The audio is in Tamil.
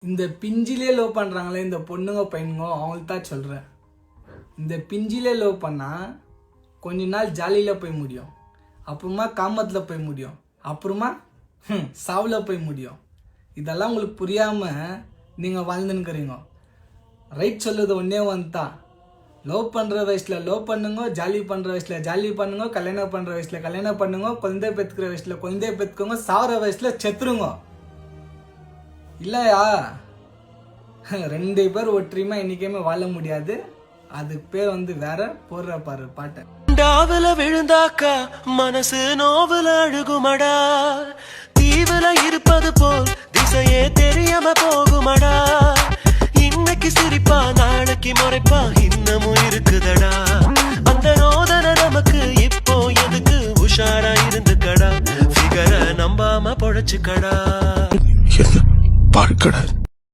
இந்த பிஞ்சிலே லவ் பண்ணுறாங்களே இந்த பொண்ணுங்க பையனுங்க அவங்களுக்கு தான் சொல்கிறேன். இந்த பிஞ்சிலே லவ் பண்ணால் கொஞ்ச நாள் ஜாலியில் போய் முடியும், அப்புறமா காமத்தில் போய் முடியும், அப்புறமா சாவில் போய் முடியும். இதெல்லாம் உங்களுக்கு புரியாமல் நீங்கள் வாழ்ந்துன்னுக்கிறீங்க. ரைட் சொல்லுறது ஒன்றே வந்துதான், லவ் பண்ணுற வயசில் லவ் பண்ணுங்க, ஜாலி பண்ணுற வயசில் ஜாலி பண்ணுங்க, கல்யாணம் பண்ணுற வயசில் கல்யாணம் பண்ணுங்க, குழந்தை பெற்றுக்கிற வயசில் குழந்தைய பெற்றுக்கோங்க, சாகிற வயசில் செத்துருங்க. இல்லையா 2 பேர் ஒற்றுமை என்னைக்குமே வாழ முடியாது. அதுக்கு பேர் வேற போடுற பாரு பாட்டை. டாவுல விழுந்தாக்கா மனசு நோவுல அழுகுமடா, தீவுல இருப்பது போல் திசையே தெரியாம போகுமடா. இன்னைக்கு சிரிப்பா நாளைக்கு முறைப்பா இன்னமும் இருக்குதடா. அந்த ரோதனை நமக்கு இப்போ எதுக்கு, உஷாரா இருந்துக்கடா. ஃபிகரை நம்பாம பொழைச்சுக்கடா. பார்க்கடா